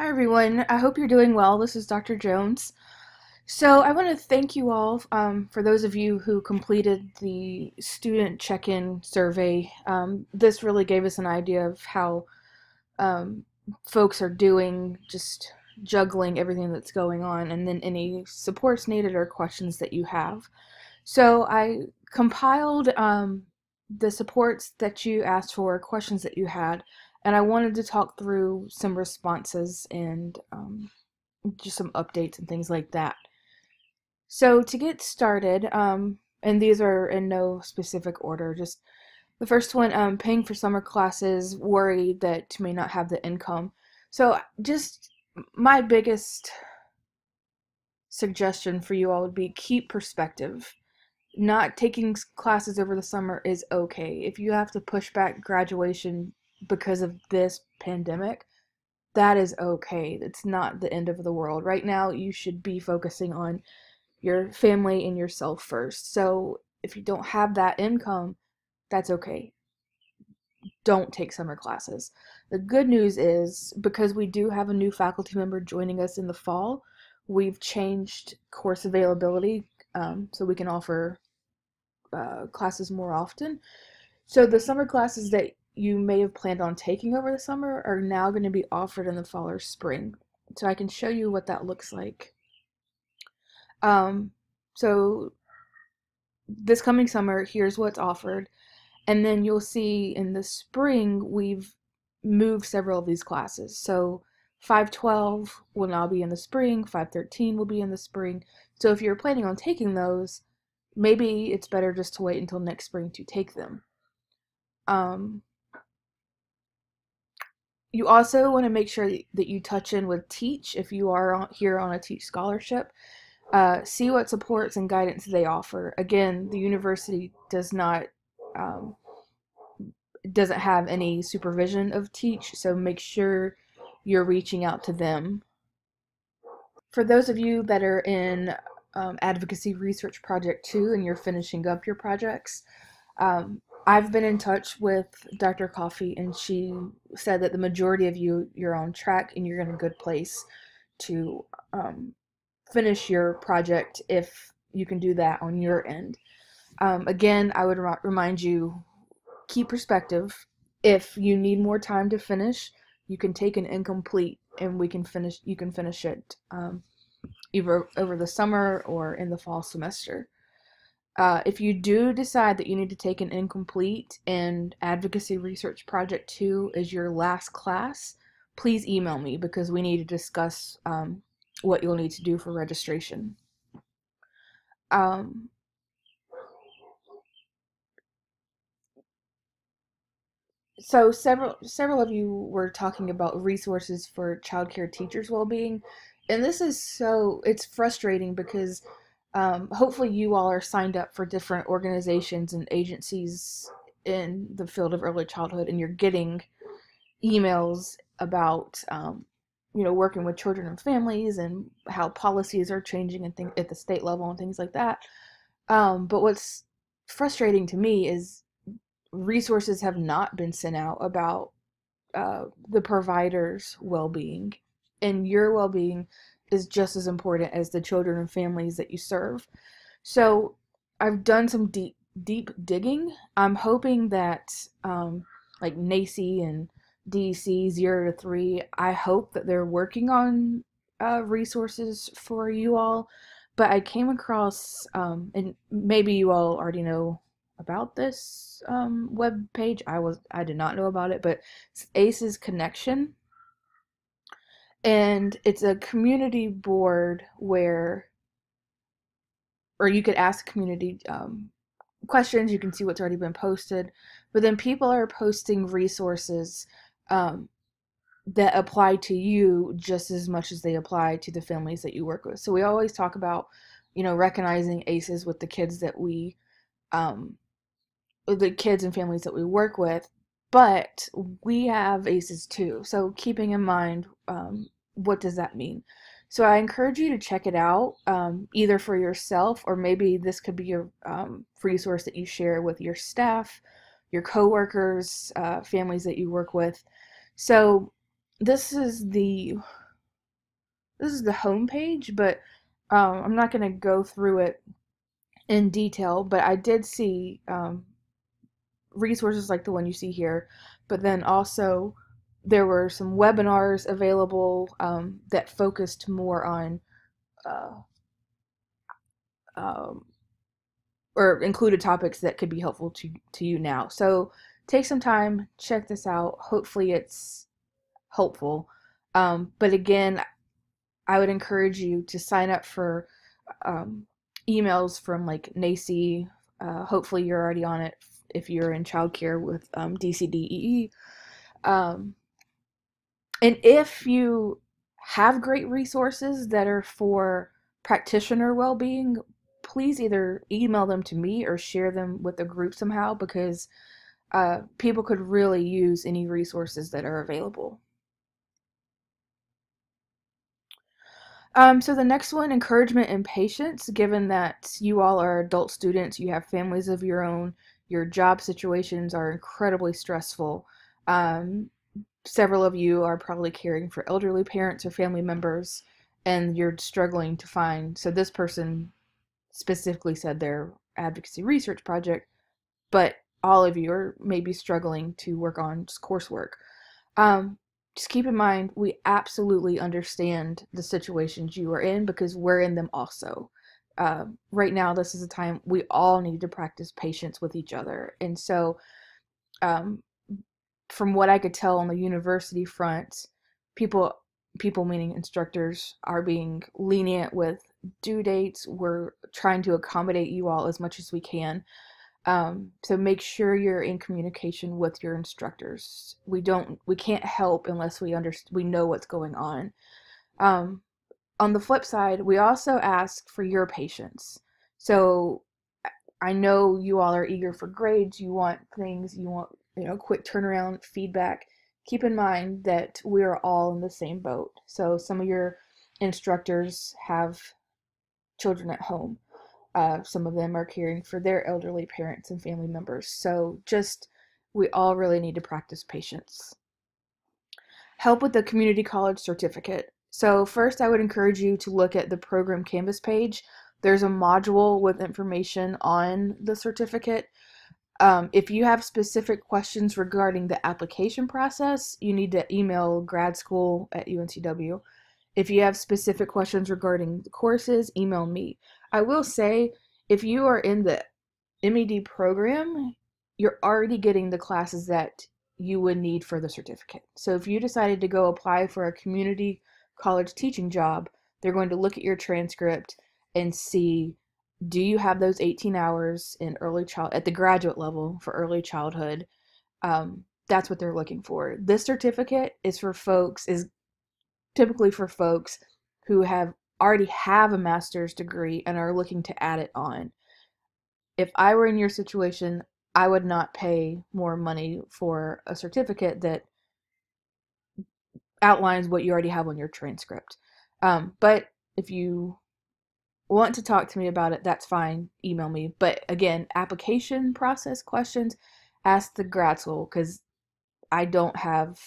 Hi everyone, I hope you're doing well. This is Dr. Jones. So I want to thank you all for those of you who completed the student check-in survey. This really gave us an idea of how um, folks are doing, just juggling everything that's going on, and then any supports needed or questions that you have. So I compiled the supports that you asked for, questions that you had, and I wanted to talk through some responses and just some updates and things like that. So to get started, and these are in no specific order, just the first one, paying for summer classes, worried that you may not have the income. So just my biggest suggestion for you all would be keep perspective. Not taking classes over the summer is okay. If you have to push back graduation because of this pandemic, that is okay. It's not the end of the world. Right now, you should be focusing on your family and yourself first. So if you don't have that income, that's okay. Don't take summer classes. The good news is because we do have a new faculty member joining us in the fall, we've changed course availability so we can offer classes more often. So the summer classes that you may have planned on taking over the summer are now going to be offered in the fall or spring. So I can show you what that looks like. So this coming summer, here's what's offered. And then you'll see in the spring, we've moved several of these classes. So 512 will now be in the spring, 513 will be in the spring. So if you're planning on taking those, maybe it's better just to wait until next spring to take them. You also want to make sure that you touch in with Teach if you are here on a Teach scholarship. See what supports and guidance they offer. Again, the university um, doesn't have any supervision of Teach, so make sure you're reaching out to them. For those of you that are in Advocacy Research Project 2 and you're finishing up your projects, I've been in touch with Dr. Coffey, and she said that the majority of you're on track and you're in a good place to finish your project if you can do that on your end. Again, I would remind you, keep perspective. If you need more time to finish, you can take an incomplete and you can finish it either over the summer or in the fall semester. If you do decide that you need to take an incomplete and Advocacy Research Project 2 is your last class, please email me because we need to discuss what you'll need to do for registration. So several of you were talking about resources for childcare teachers' well-being, and it's frustrating because hopefully you all are signed up for different organizations and agencies in the field of early childhood, and you're getting emails about working with children and families and how policies are changing and things at the state level and things like that. But what's frustrating to me is resources have not been sent out about the provider's well-being, and your well-being is just as important as the children and families that you serve. So I've done some deep digging. I'm hoping that like NACI and DEC 0 to 3, I hope that they're working on resources for you all. But I came across, and maybe you all already know about this web page. I did not know about it, but it's ACE's Connection, and it's a community board or you could ask community questions. You can see what's already been posted, but then people are posting resources that apply to you just as much as they apply to the families that you work with. So we always talk about, recognizing ACEs with the kids and families that we work with, but we have ACEs too. So keeping in mind, what does that mean? So I encourage you to check it out, either for yourself, or maybe this could be a resource that you share with your staff, your coworkers, families that you work with. So this is the this is the home page, but I'm not going to go through it in detail, but I did see resources like the one you see here, but then also there were some webinars available that focused more on uh, um, or included topics that could be helpful to you now. So take some time, check this out. Hopefully it's helpful. But again, I would encourage you to sign up for um, emails from like NACI. Hopefully you're already on it if you're in childcare with DCDEE. Um, and if you have great resources that are for practitioner well-being, please either email them to me or share them with the group somehow, because people could really use any resources that are available. So the next one, encouragement and patience. Given that you all are adult students, you have families of your own, your job situations are incredibly stressful. Um, Several of you are probably caring for elderly parents or family members, and you're struggling to find. So this person specifically said their advocacy research project, but all of you are maybe struggling to work on coursework. Um, just keep in mind, we absolutely understand the situations you are in because we're in them also. Right now, this is a time we all need to practice patience with each other. And so, um, from what I could tell on the university front, people people meaning instructors are being lenient with due dates. We're trying to accommodate you all as much as we can. So make sure you're in communication with your instructors. We can't help unless we know what's going on. Um, on the flip side, we also ask for your patience. So I know you all are eager for grades. You want things. You want quick turnaround feedback. Keep in mind that we are all in the same boat. So some of your instructors have children at home. Some of them are caring for their elderly parents and family members. So we all really need to practice patience. Help with the community college certificate. So first I would encourage you to look at the program Canvas page. There's a module with information on the certificate. If you have specific questions regarding the application process, you need to email gradschool@UNCW. If you have specific questions regarding the courses, email me. I will say, if you are in the MED program, you're already getting the classes that you would need for the certificate. So if you decided to go apply for a community college teaching job, they're going to look at your transcript and see, do you have those 18 hours in at the graduate level for early childhood? That's what they're looking for. This certificate is typically for folks who already have a master's degree and are looking to add it on. If I were in your situation, I would not pay more money for a certificate that outlines what you already have on your transcript. But if you want to talk to me about it, that's fine. Email me. But again, application process questions, ask the grad school, because I don't have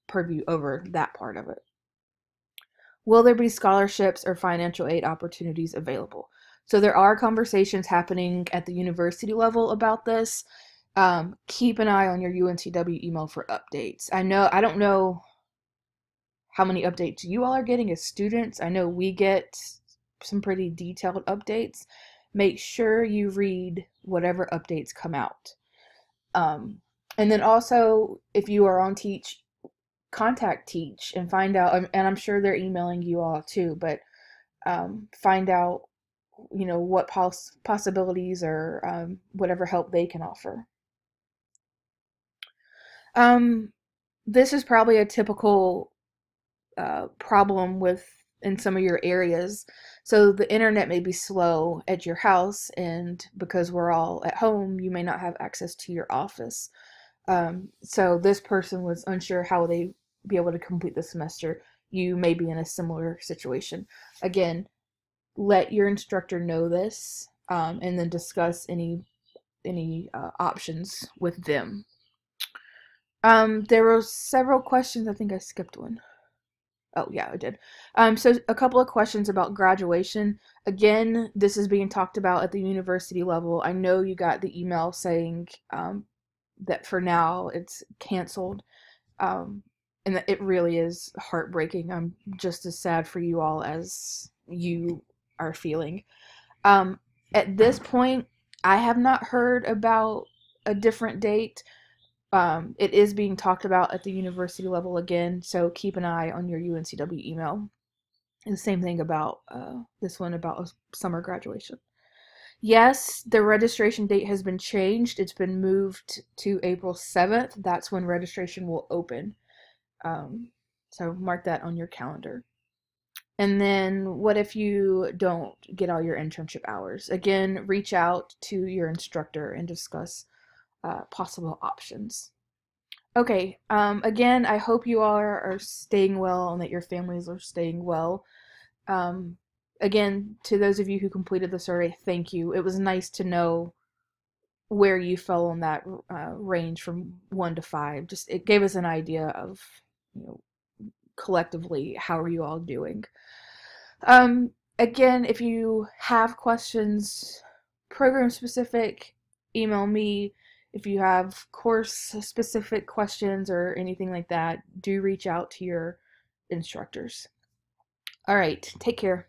purview over that part of it. Will there be scholarships or financial aid opportunities available? So there are conversations happening at the university level about this. Keep an eye on your UNCW email for updates. I don't know how many updates you all are getting as students. I know we get some pretty detailed updates. Make sure you read whatever updates come out. And then also, if you are on Teach, contact Teach and find out, and I'm sure they're emailing you all too, but find out, what possibilities or whatever help they can offer. This is probably a typical problem in some of your areas. So the internet may be slow at your house, and because we're all at home, you may not have access to your office. So this person was unsure how they be able to complete the semester. You may be in a similar situation. Again, let your instructor know this, and then discuss any options with them. There were several questions. I think I skipped one. Oh, yeah, I did. So a couple of questions about graduation. Again, this is being talked about at the university level. I know you got the email saying that for now it's canceled. Um, and it really is heartbreaking. I'm just as sad for you all as you are feeling. Um, at this point, I have not heard about a different date. It is being talked about at the university level again, so keep an eye on your UNCW email. And the same thing about this one about summer graduation. Yes, the registration date has been changed. It's been moved to April 7th. That's when registration will open. Um, so mark that on your calendar. And then what if you don't get all your internship hours? Again, reach out to your instructor and discuss possible options. Okay, again, I hope you all are staying well and that your families are staying well. Um, Again, to those of you who completed the survey, thank you. It was nice to know where you fell on that range from 1 to 5. Just it gave us an idea of, you know, collectively how are you all doing. Again, if you have questions, program specific, email me. If you have course specific questions or anything like that, do reach out to your instructors. All right, take care.